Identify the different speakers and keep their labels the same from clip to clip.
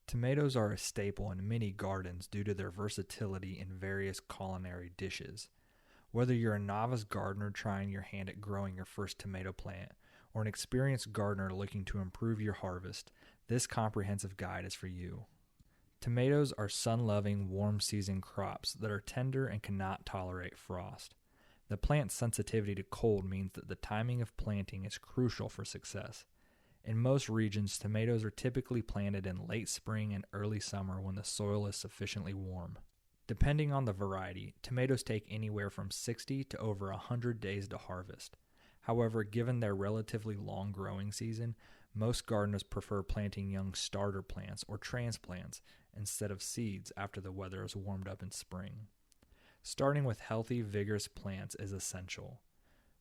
Speaker 1: Tomatoes are a staple in many gardens due to their versatility in various culinary dishes. Whether you're a novice gardener trying your hand at growing your first tomato plant, or an experienced gardener looking to improve your harvest, this comprehensive guide is for you. Tomatoes are sun-loving, warm-season crops that are tender and cannot tolerate frost. The plant's sensitivity to cold means that the timing of planting is crucial for success. In most regions, tomatoes are typically planted in late spring and early summer when the soil is sufficiently warm. Depending on the variety, tomatoes take anywhere from 60 to over 100 days to harvest. However, given their relatively long growing season, most gardeners prefer planting young starter plants or transplants instead of seeds after the weather is warmed up in spring. Starting with healthy, vigorous plants is essential.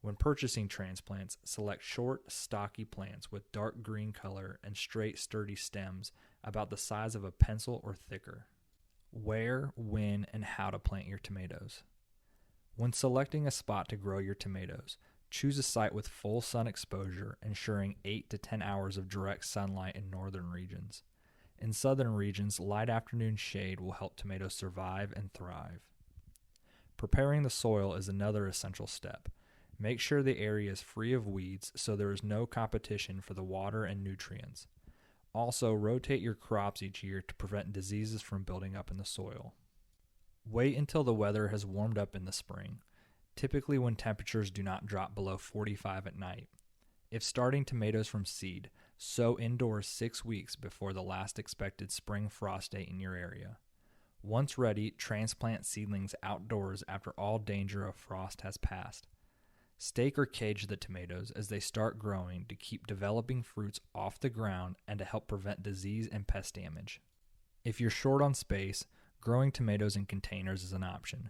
Speaker 1: When purchasing transplants, select short, stocky plants with dark green color and straight, sturdy stems about the size of a pencil or thicker. Where, when, and how to plant your tomatoes. When selecting a spot to grow your tomatoes, choose a site with full sun exposure, ensuring 8 to 10 hours of direct sunlight in northern regions. In southern regions, light afternoon shade will help tomatoes survive and thrive. Preparing the soil is another essential step. Make sure the area is free of weeds so there is no competition for the water and nutrients. Also, rotate your crops each year to prevent diseases from building up in the soil. Wait until the weather has warmed up in the spring, typically when temperatures do not drop below 45 at night. If starting tomatoes from seed, sow indoors 6 weeks before the last expected spring frost date in your area. Once ready, transplant seedlings outdoors after all danger of frost has passed. Stake or cage the tomatoes as they start growing to keep developing fruits off the ground and to help prevent disease and pest damage. If you're short on space, growing tomatoes in containers is an option.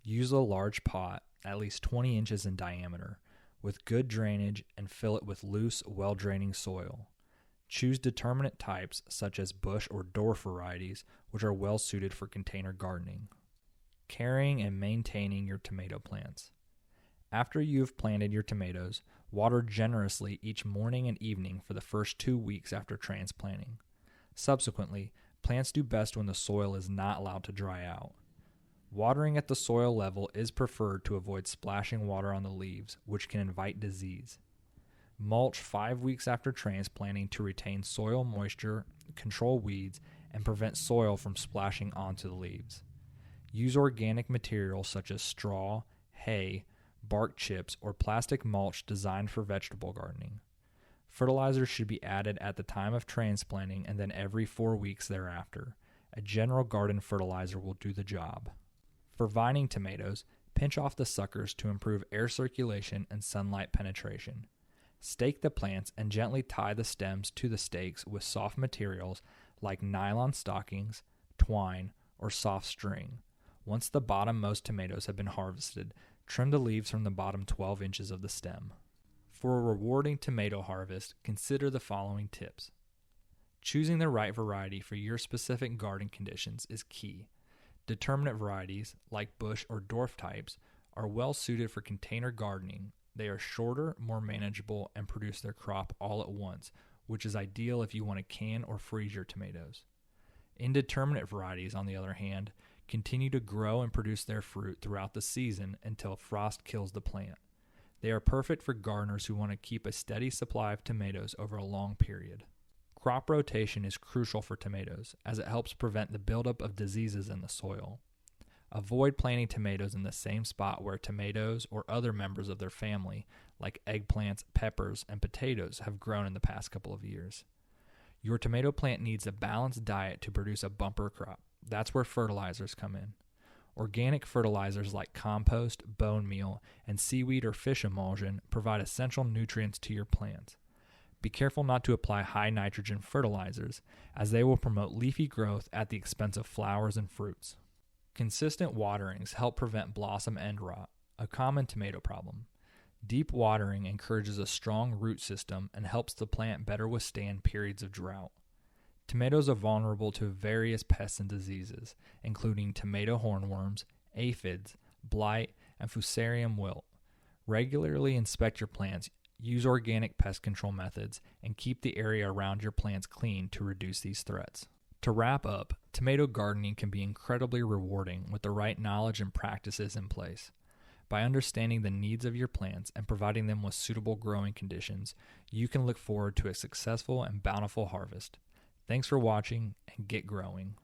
Speaker 1: Use a large pot, at least 20 inches in diameter, with good drainage and fill it with loose, well-draining soil. Choose determinate types such as bush or dwarf varieties, which are well suited for container gardening. Caring and maintaining your tomato plants. After you've planted your tomatoes, water generously each morning and evening for the first 2 weeks after transplanting. Subsequently, plants do best when the soil is not allowed to dry out. Watering at the soil level is preferred to avoid splashing water on the leaves, which can invite disease. Mulch 5 weeks after transplanting to retain soil moisture, control weeds, and prevent soil from splashing onto the leaves. Use organic materials such as straw, hay, bark chips, or plastic mulch designed for vegetable gardening. Fertilizer should be added at the time of transplanting and then every 4 weeks thereafter. A general garden fertilizer will do the job. For vining tomatoes, pinch off the suckers to improve air circulation and sunlight penetration. Stake the plants and gently tie the stems to the stakes with soft materials like nylon stockings, twine, or soft string. Once the bottom-most tomatoes have been harvested, trim the leaves from the bottom 12 inches of the stem. For a rewarding tomato harvest, consider the following tips. Choosing the right variety for your specific garden conditions is key. Determinate varieties, like bush or dwarf types, are well suited for container gardening. They are shorter, more manageable, and produce their crop all at once, which is ideal if you want to can or freeze your tomatoes. Indeterminate varieties, on the other hand, continue to grow and produce their fruit throughout the season until frost kills the plant. They are perfect for gardeners who want to keep a steady supply of tomatoes over a long period. Crop rotation is crucial for tomatoes, as it helps prevent the buildup of diseases in the soil. Avoid planting tomatoes in the same spot where tomatoes or other members of their family, like eggplants, peppers, and potatoes, have grown in the past couple of years. Your tomato plant needs a balanced diet to produce a bumper crop. That's where fertilizers come in. Organic fertilizers like compost, bone meal, and seaweed or fish emulsion provide essential nutrients to your plants. Be careful not to apply high nitrogen fertilizers, as they will promote leafy growth at the expense of flowers and fruits. Consistent waterings help prevent blossom end rot, a common tomato problem. Deep watering encourages a strong root system and helps the plant better withstand periods of drought. Tomatoes are vulnerable to various pests and diseases, including tomato hornworms, aphids, blight, and fusarium wilt. Regularly inspect your plants, use organic pest control methods, and keep the area around your plants clean to reduce these threats. To wrap up, tomato gardening can be incredibly rewarding with the right knowledge and practices in place. By understanding the needs of your plants and providing them with suitable growing conditions, you can look forward to a successful and bountiful harvest. Thanks for watching, and get growing.